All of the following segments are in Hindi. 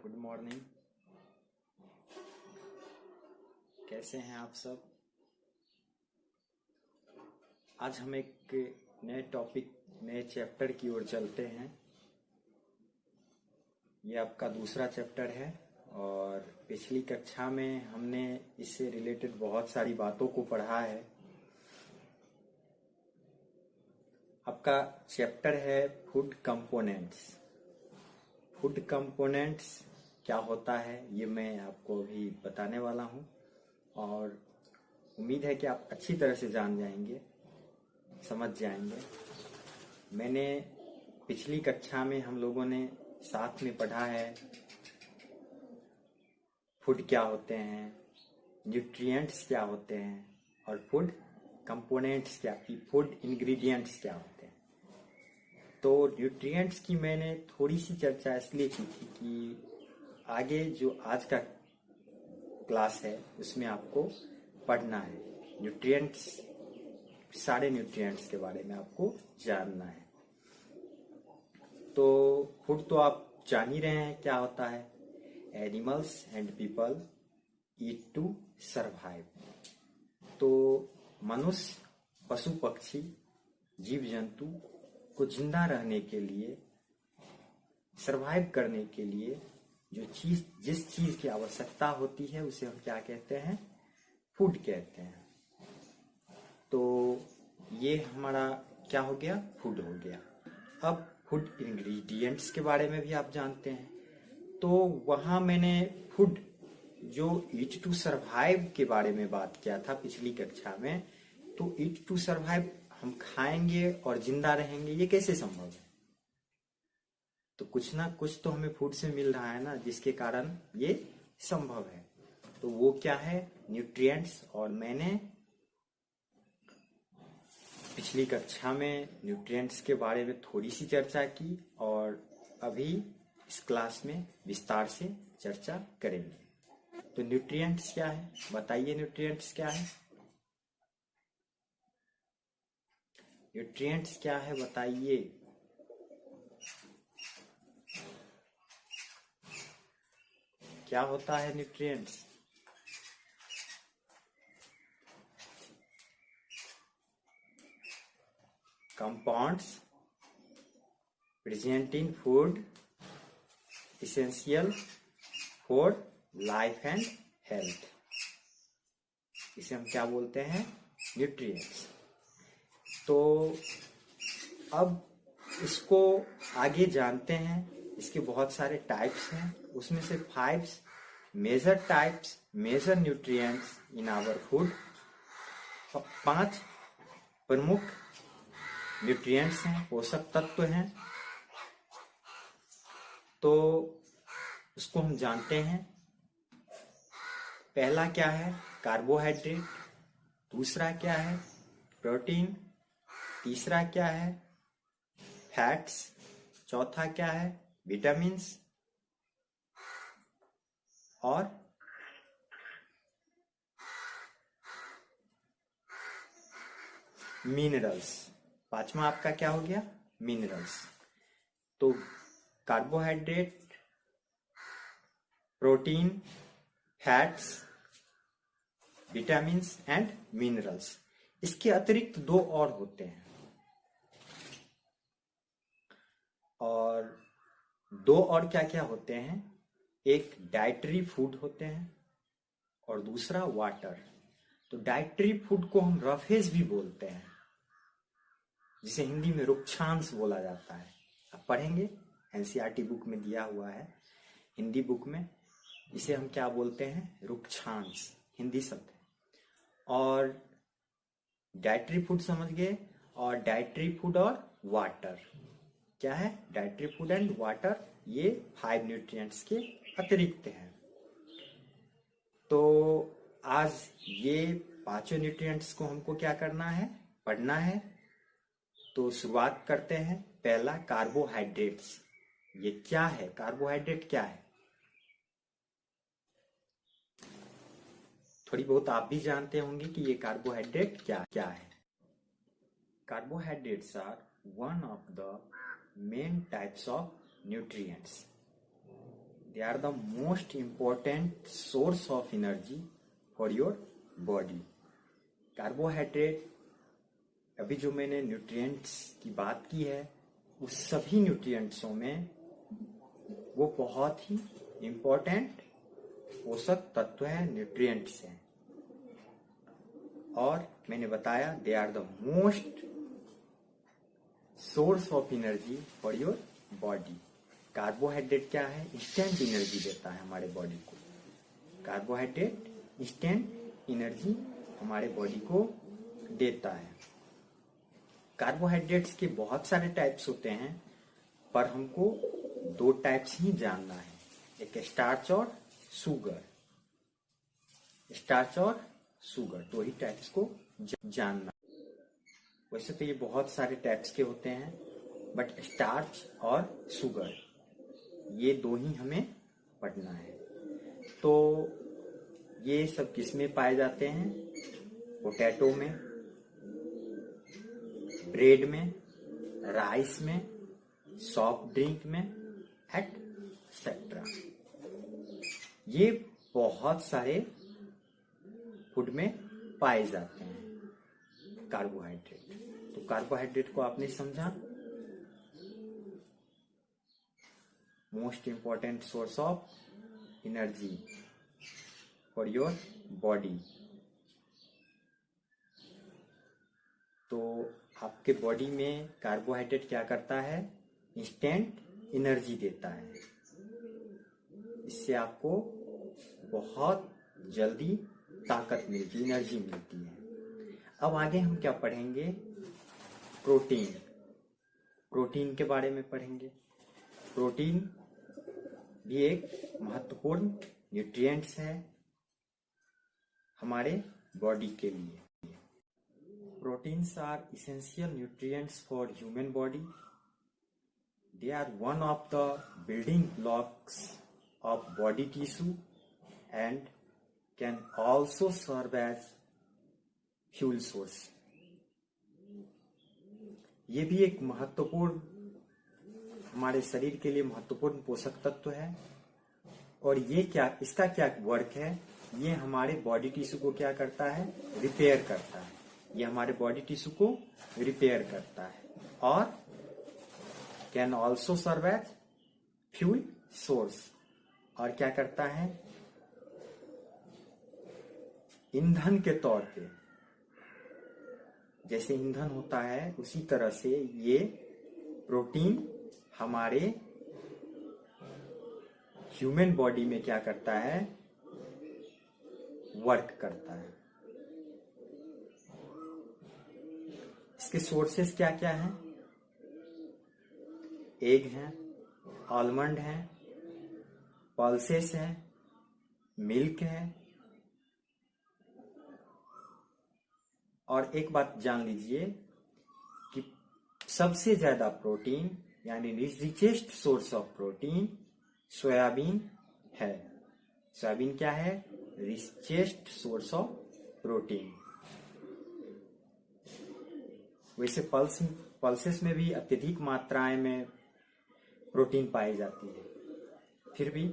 Good morning. कैसे हैं आप सब? आज हम एक नए टॉपिक, नए चैप्टर की ओर चलते हैं। ये आपका दूसरा चैप्टर है और पिछली कक्षा में हमने इससे रिलेटेड बहुत सारी बातों को पढ़ा है। आपका चैप्टर है फूड कंपोनेंट्स। फूड कंपोनेंट्स क्या होता है ये मैं आपको अभी बताने वाला हूँ और उम्मीद है कि आप अच्छी तरह से जान जाएंगे, समझ जाएंगे। मैंने पिछली कक्षा में हम लोगों ने साथ में पढ़ा है फूड क्या होते हैं, न्यूट्रिएंट्स क्या होते हैं और फूड कंपोनेंट्स क्या, फूड इंग्रेडिएंट्स क्या होते हैं। तो न्यूट्रिएंट्स की मैंने थोड़ी सी चर्चा इसलिए की थी कि आगे जो आज का क्लास है उसमें आपको पढ़ना है न्यूट्रिएंट्स, सारे न्यूट्रिएंट्स के बारे में आपको जानना है। तो फूड तो आप जान ही रहे हैं क्या होता है। Animals and people eat to survive. तो मनुष्य, पशु पक्षी, जीव जंतु को जिंदा रहने के लिए, सरवाइव करने के लिए जिस चीज की आवश्यकता होती है उसे हम क्या कहते हैं? फूड कहते हैं। तो ये हमारा क्या हो गया? फूड हो गया। अब फूड इंग्रेडिएंट्स के बारे में भी आप जानते हैं। तो वहां मैंने फूड जो ईट टू सरवाइव के बारे में बात किया था पिछली कक्षा में। तो ईट टू सरवाइव, हम खाएंगे और जिंदा रहेंगे, ये कैसे संभव है? तो कुछ ना कुछ तो हमें फूड से मिल रहा है ना, जिसके कारण ये संभव है। तो वो क्या है? न्यूट्रिएंट्स। और मैंने पिछली कक्षा में न्यूट्रिएंट्स के बारे में थोड़ी सी चर्चा की और अभी इस क्लास में विस्तार से चर्चा करेंगे। तो न्यूट्रिएंट्स क्या है बताइए? न्यूट्रिएंट्स क्या है? न्यूट्रिएंट्स क्या है बताइए? क्या होता है nutrients? Compounds present in food essential for life and health। इसे हम क्या बोलते हैं? न्यूट्रिएंट्स। तो अब इसको आगे जानते हैं। इसके बहुत सारे टाइप्स हैं, उसमें से 5 major types, major nutrients in our food. 5 प्रमुख न्यूट्रिएंट्स हैं, पोषक तत्व हैं। तो उसको हम जानते हैं। पहला क्या है? कार्बोहाइड्रेट। दूसरा क्या है? प्रोटीन। तीसरा क्या है? फैट्स। चौथा क्या है? विटामिन्स। और मिनरल्स। 5वां आपका क्या हो गया? मिनरल्स। तो carbohydrate, protein, fats, vitamins and minerals. इसके अतिरिक्त 2 और होते हैं, और 2 और क्या क्या होते हैं? एक डाइटरी फूड होते हैं और दूसरा वाटर। तो डाइटरी फूड को हम रफेज भी बोलते हैं, जिसे हिंदी में रुक्षांश बोला जाता है। आप पढ़ेंगे, एनसीईआरटी बुक में दिया हुआ है, हिंदी बुक में। इसे हम क्या बोलते हैं? रुक्षांश, हिंदी शब्द है। और डाइटरी फूड समझ गए। और डाइटरी फूड और वाटर क्या है? डाइटरी फूड एंड वाटर, ये 5 न्यूट्रिएंट्स के अतिरिक्त हैं। तो आज ये 5 न्यूट्रिएंट्स को हमको क्या करना है? पढ़ना है। तो शुरुआत करते हैं। पहला, कार्बोहाइड्रेट्स। ये क्या है? कार्बोहाइड्रेट क्या है? थोड़ी बहुत आप भी जानते होंगे कि ये कार्बोहाइड्रेट क्या क्या है। Carbohydrates are one of the main types of nutrients they are the most important source of energy for your body. Carbohydrate, अभी जो मैंने न्यूट्रिएंट्स की बात की है, उस सभी न्यूट्रिएंट्सों में वो बहुत ही इम्पोर्टेंट पोषक तत्व है, न्यूट्रिएंट्स हैं। और मैंने बताया they are the most source of energy for your body. Carbohydrate क्या है? इंस्टेंट एनर्जी देता है हमारे बॉडी को। कार्बोहाइड्रेट इंस्टेंट एनर्जी हमारे बॉडी को देता है। कार्बोहाइड्रेट्स के बहुत सारे टाइप्स होते हैं, पर हमको दो टाइप्स ही जानना है, एक स्टार्च और शुगर। स्टार्च और शुगर, दो ही टाइप्स को जानना। वैसे तो ये बहुत सारे टाइप्स के होते हैं, बट स्टार्च और शुगर ये दो ही हमें पढ़ना है। तो ये सब किसमें पाए जाते हैं? पोटैटो में, ब्रेड में, राइस में, सॉफ्ट ड्रिंक में, एटसेट्रा। ये बहुत सारे फूड में पाए जाते हैं कार्बोहाइड्रेट। तो कार्बोहाइड्रेट को आपने समझा, most important source of energy for your body. तो आपके बॉडी में कार्बोहाइड्रेट क्या करता है? इंस्टेंट एनर्जी देता है। इससे आपको बहुत जल्दी ताकत मिलती, एनर्जी मिलती है। अब आगे हम क्या पढ़ेंगे? प्रोटीन। प्रोटीन के बारे में पढ़ेंगे। प्रोटीन भी एक महत्वपूर्ण न्यूट्रिएंट्स है हमारे बॉडी के लिए। Proteins are essential nutrients for human body. They are one of the building blocks of body tissue and can also serve as fuel source. ये भी एक महत्वपूर्ण, हमारे शरीर के लिए महत्वपूर्ण पोषक तत्व है। और ये क्या, इसका क्या वर्क है? ये हमारे बॉडी टिश्यू को क्या करता है? रिपेयर करता है। ये हमारे बॉडी टिश्यू को रिपेयर करता है और can also serve as fuel source. और क्या करता है? ईंधन के तौर पे, जैसे ईंधन होता है उसी तरह से ये प्रोटीन हमारे ह्यूमन बॉडी में क्या करता है? वर्क करता है। इसके सोर्सेस क्या क्या हैं? एग हैं, आलमंड हैं, पल्सेस हैं, मिल्क है। और एक बात जान लीजिए कि सबसे ज्यादा प्रोटीन, यानी richest source of protein soybean है। सोयाबीन क्या है? Richest source of protein. वैसे पल्सेस में भी अत्यधिक मात्राएं में प्रोटीन पाई जाती है, फिर भी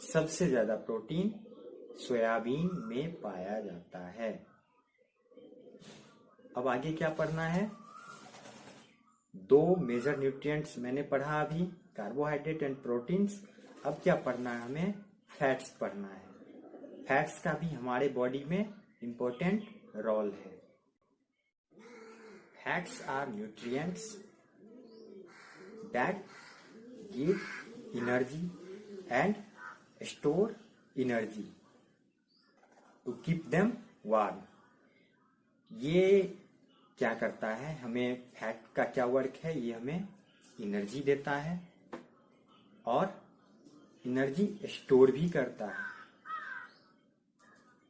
सबसे ज्यादा प्रोटीन सोयाबीन में पाया जाता है। अब आगे क्या पढ़ना है? दो मेजर न्यूट्रिएंट्स मैंने पढ़ा अभी, कार्बोहाइड्रेट एंड प्रोटीन्स। अब क्या पढ़ना है? हमें फैट्स पढ़ना है। फैट्स का भी हमारे बॉडी में इंपॉर्टेंट रोल है। Fats are nutrients that give energy and store energy to keep them warm. ये क्या करता है? हमें फैट का क्या वर्क है? ये हमें एनर्जी देता है और एनर्जी स्टोर भी करता है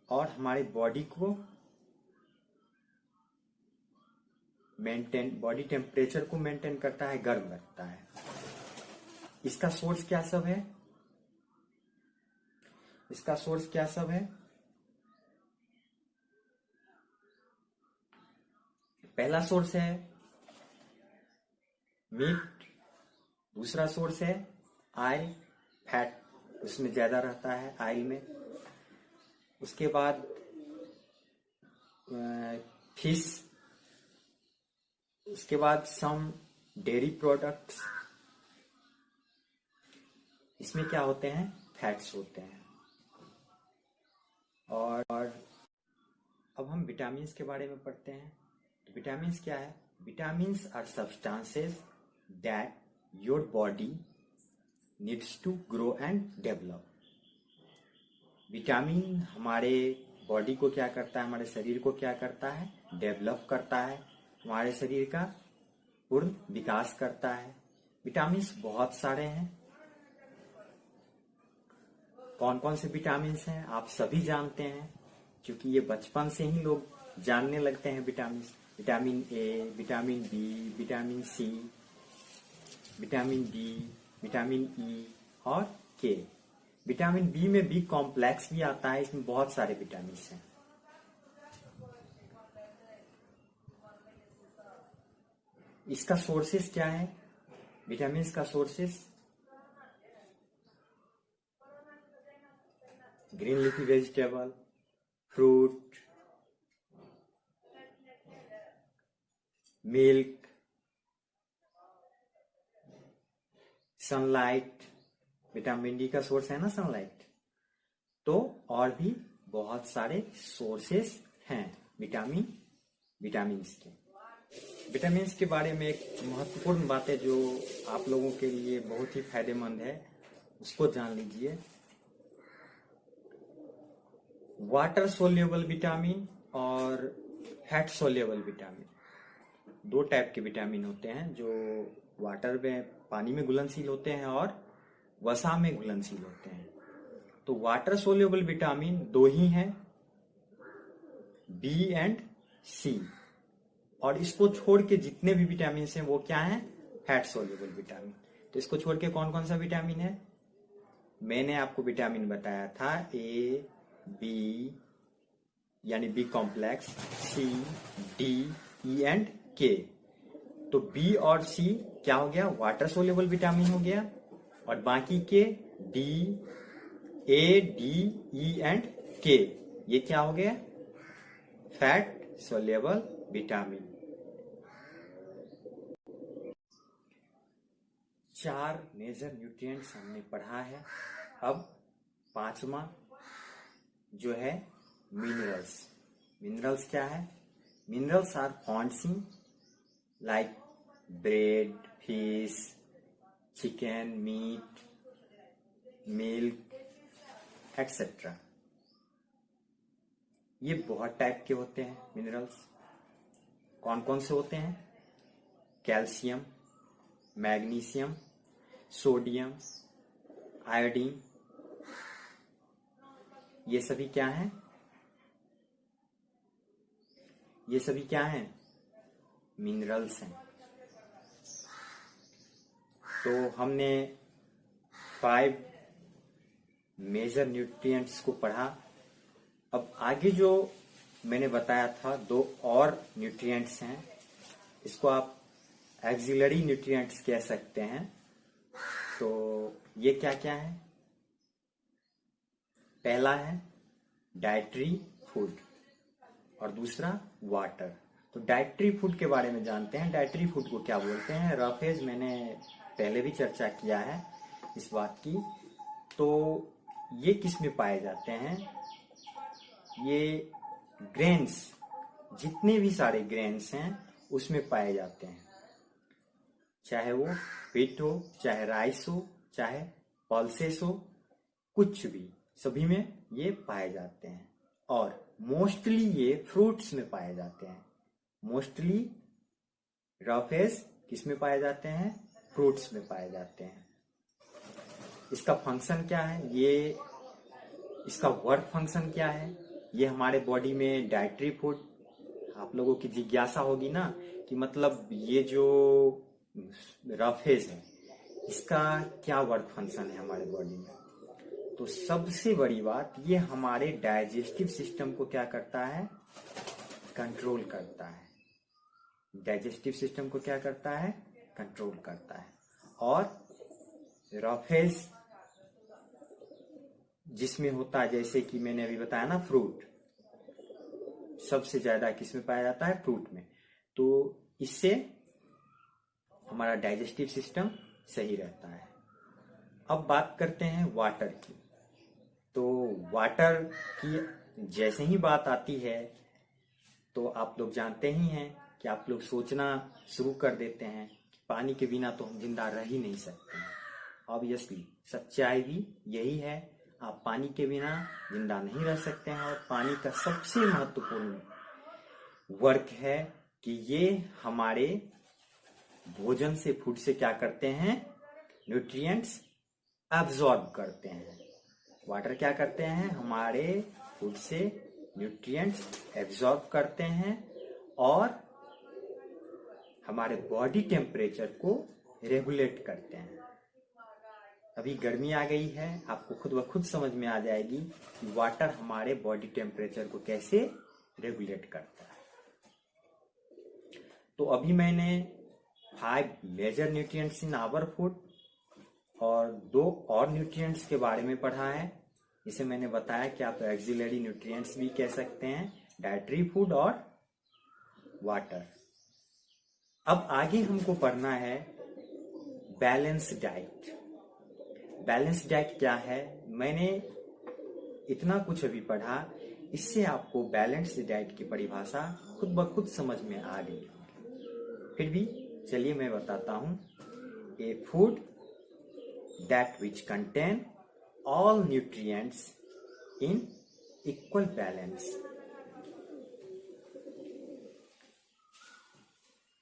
और हमारे बॉडी को मेंटेन, बॉडी टेम्परेचर को मेंटेन करता है, गर्म रखता है। इसका सोर्स क्या सब है? इसका सोर्स क्या सब है? पहला सोर्स है मीट, दूसरा सोर्स है ऑयल, फैट उसमें ज़्यादा रहता है ऑयल में। उसके बाद फिश, उसके बाद सम डेयरी प्रोडक्ट्स, इसमें क्या होते हैं, फैट्स होते हैं। और अब हम विटामिन्स के बारे में पढ़ते हैं। तो विटामिन्स क्या है? Vitamins are substances that your body needs to grow and develop. Vitamin हमारे बॉडी को क्या करता है, हमारे शरीर को क्या करता है, डेवलप करता है, हमारे शरीर का पूर्ण विकास करता है। विटामिन्स बहुत सारे हैं। कौन कौन से विटामिन्स हैं आप सभी जानते हैं, क्योंकि ये बचपन से ही लोग जानने लगते हैं vitamins. Vitamin A, vitamin B, vitamin C, vitamin D, vitamin E और के। विटामिन बी में बी कॉम्प्लेक्स भी आता है, इसमें बहुत सारे विटामिन्स हैं। इसका सोर्सेस क्या है? विटामिन्स का sources green leafy vegetable, fruit, milk, sunlight. Vitamin D का सोर्स है ना सनलाइट। तो और भी बहुत सारे सोर्सेस हैं विटामिन्स के। विटामिन्स के बारे में एक महत्वपूर्ण बात है जो आप लोगों के लिए बहुत ही फायदेमंद है, उसको जान लीजिए। वाटर सोल्यूबल विटामिन और फैट सोल्यूबल विटामिन, दो टाइप के विटामिन होते हैं जो वाटर में, पानी में घुलनशील होते हैं और वसा में घुलनशील होते हैं। तो वाटर सोल्यूबल विटामिन दो ही हैं, बी एंड सी। और इसको छोड़ के जितने भी विटामिन हैं वो क्या हैं, फैट सोल्यूबल विटामिन। तो इसको छोड़ के कौन कौन सा विटामिन है? मैंने आपको विटामिन बताया था, ए, बी यानी B complex, C, D, E and K. तो बी और सी क्या हो गया, वाटर सोल्यूबल विटामिन हो गया। और बाकी के D, A, D, E and K, ये क्या हो गया, fat soluble vitamin. 4 major nutrients हमने पढ़ा है। अब 5वां जो है मिनरल्स। मिनरल्स क्या है? Minerals are found in like bread, fish, chicken, meat, milk etcetera. ये बहुत टाइप के होते हैं मिनरल्स। कौन कौन से होते हैं? कैल्शियम, मैग्नीशियम, सोडियम, आयोडीन, ये सभी क्या हैं? ये सभी क्या हैं? मिनरल्स हैं। तो हमने 5 मेजर न्यूट्रिएंट्स को पढ़ा। अब आगे जो मैंने बताया था 2 और न्यूट्रिएंट्स हैं, इसको आप एक्सिलरी न्यूट्रिएंट्स कह सकते हैं। तो ये क्या क्या है? पहला है डाइटरी फूड और दूसरा वाटर। तो डाइटरी फूड के बारे में जानते हैं। डाइटरी फूड को क्या बोलते हैं? रफेज मैंने पहले भी चर्चा किया है इस बात की। तो ये किस में पाए जाते हैं? ये ग्रेन्स, जितने भी सारे ग्रेन्स हैं उसमें पाए जाते हैं, चाहे वो व्हीट हो, चाहे राइस हो, चाहे पल्सेस हो, कुछ भी, सभी में ये पाए जाते हैं। और मोस्टली ये फ्रूट्स में पाए जाते हैं। मोस्टली रफेज किस में पाए जाते हैं? फ्रूट्स में पाए जाते हैं। इसका फंक्शन क्या है? ये इसका वर्क फंक्शन क्या है? ये हमारे बॉडी में डाइटरी फूड, आप लोगों की जिज्ञासा होगी ना कि मतलब ये जो रफेज है इसका क्या वर्क फंक्शन है हमारे बॉडी में। तो सबसे बड़ी बात, ये हमारे डाइजेस्टिव सिस्टम को क्या करता है? कंट्रोल करता है। डाइजेस्टिव सिस्टम को क्या करता है? कंट्रोल करता है। और रफेज जिसमें होता है, जैसे कि मैंने अभी बताया ना, फ्रूट सबसे ज्यादा किसमें पाया जाता है? फ्रूट में। तो इससे हमारा डाइजेस्टिव सिस्टम सही रहता है। अब बात करते हैं वाटर की। तो वाटर की जैसे ही बात आती है तो आप लोग जानते ही हैं कि आप लोग सोचना शुरू कर देते हैं कि पानी के बिना तो हम जिंदा रह ही नहीं सकते हैं। ऑब्वियसली सच्चाई भी यही है, आप पानी के बिना जिंदा नहीं रह सकते हैं। और पानी का सबसे महत्वपूर्ण वर्क है कि ये हमारे भोजन से, फूड से क्या करते हैं? न्यूट्रिएंट्स एब्जॉर्ब करते हैं। वाटर क्या करते हैं? हमारे फूड से न्यूट्रिएंट्स एब्जॉर्ब करते हैं और हमारे बॉडी टेम्परेचर को रेगुलेट करते हैं। अभी गर्मी आ गई है, आपको खुद ब खुद समझ में आ जाएगी कि वाटर हमारे बॉडी टेम्परेचर को कैसे रेगुलेट करता है। तो अभी मैंने 5 major nutrients in our food और 2 और न्यूट्रिएंट्स के बारे में पढ़ा है। इसे मैंने बताया कि आप एक्सिलरी न्यूट्रिएंट्स भी कह सकते हैं, डाइटरी फूड और वाटर। अब आगे हमको पढ़ना है बैलेंस डाइट। बैलेंस डाइट क्या है? मैंने इतना कुछ अभी पढ़ा, इससे आपको बैलेंस डाइट की परिभाषा खुद ब खुद समझ में आ गई। फिर भी चलिए मैं बताता हूं। ए food that which contain all nutrients in equal balance.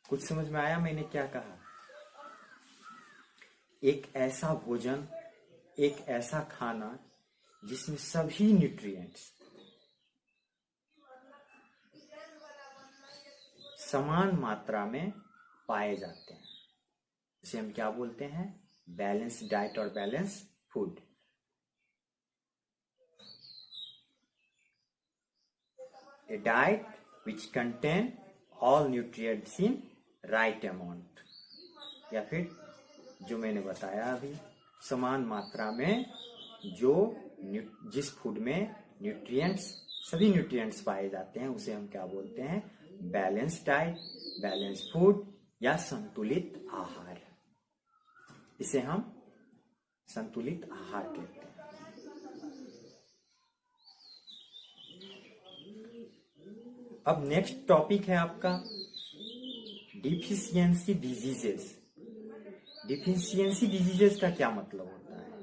कुछ समझ में आया मैंने क्या कहा? एक ऐसा भोजन, एक ऐसा खाना जिसमें सभी न्यूट्रिएंट्स समान मात्रा में पाए जाते हैं, इसे हम क्या बोलते हैं? बैलेंस डाइट और balance food. A diet which contain all nutrients in right amount, या फिर जो मैंने बताया अभी, समान मात्रा में जो जिस फूड में न्यूट्रिएंट्स, सभी न्यूट्रिएंट्स पाए जाते हैं, उसे हम क्या बोलते हैं? बैलेंस डाइट, बैलेंस फूड या संतुलित आहार। इसे हम संतुलित आहार कहते हैं। अब नेक्स्ट टॉपिक है आपका डिफिशियंसी डिजीजेस। डिफिशियंसी डिजीजेस का क्या मतलब होता है?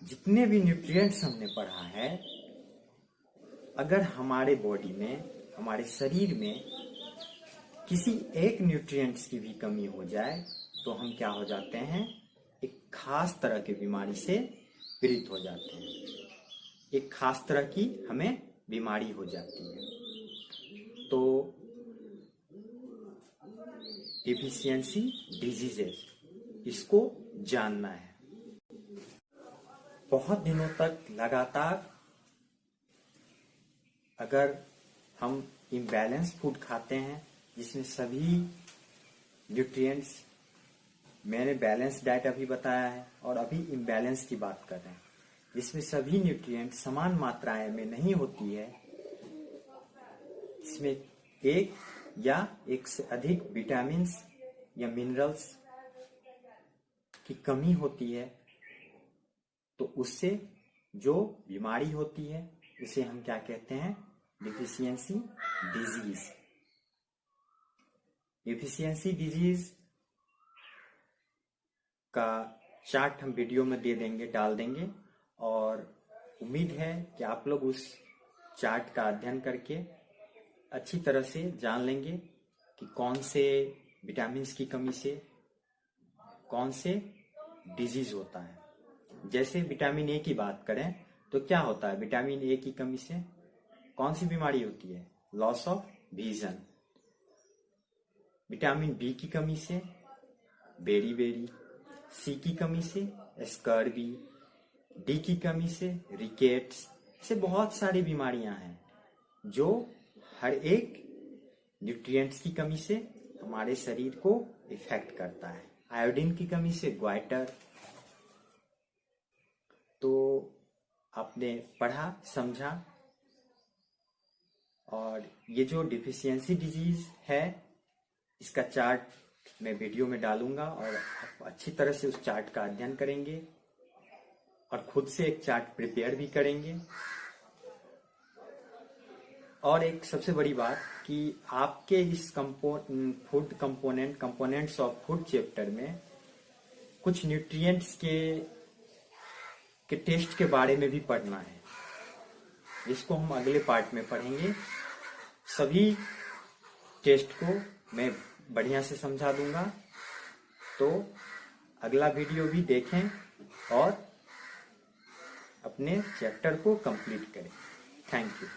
जितने भी न्यूट्रिएंट्स हमने पढ़ा है, अगर हमारे बॉडी में, हमारे शरीर में किसी एक न्यूट्रिएंट्स की भी कमी हो जाए तो हम क्या हो जाते हैं? एक खास तरह की बीमारी से पीड़ित हो जाते हैं। एक खास तरह की हमें बीमारी हो जाती है। तो डिफिशियंसी डिजीजेस, इसको जानना है। बहुत दिनों तक लगातार अगर हम इम्बैलेंस फूड खाते हैं जिसमें सभी न्यूट्रिएंट्स, मैंने बैलेंस डाइट अभी बताया है और अभी इम्बैलेंस की बात कर रहे हैं, जिसमें सभी न्यूट्रिएंट्स समान मात्राएं में नहीं होती है, इसमें एक या एक से अधिक विटामिन्स या मिनरल्स की कमी होती है, तो उससे जो बीमारी होती है उसे हम क्या कहते हैं? Deficiency disease. डिफिशियंसी डिजीज का चार्ट हम वीडियो में दे देंगे, डाल देंगे, और उम्मीद है कि आप लोग उस चार्ट का अध्ययन करके अच्छी तरह से जान लेंगे कि कौन से विटामिन्स की कमी से कौन से डिजीज होता है। जैसे विटामिन ए की बात करें तो क्या होता है? विटामिन ए की कमी से कौन सी बीमारी होती है? Loss of vision. Vitamin B की कमी से बेरी, सी की कमी से स्कर्वी, डी की कमी से रिकेट्स, से बहुत सारी बीमारियां हैं जो हर एक न्यूट्रिएंट्स की कमी से हमारे शरीर को इफेक्ट करता है। आयोडीन की कमी से ग्वाइटर, तो आपने पढ़ा, समझा, और ये जो डिफिशियंसी डिजीज है इसका चार्ट मैं वीडियो में डालूंगा और आप अच्छी तरह से उस चार्ट का अध्ययन करेंगे और खुद से एक चार्ट प्रिपेयर भी करेंगे। और एक सबसे बड़ी बात कि आपके इस food components of food chapter में कुछ न्यूट्रिएंट्स के टेस्ट के बारे में भी पढ़ना है, जिसको हम अगले पार्ट में पढ़ेंगे। सभी टेस्ट को मैं बढ़िया से समझा दूंगा, तो अगला वीडियो भी देखें और अपने चैप्टर को कंप्लीट करें। Thank you.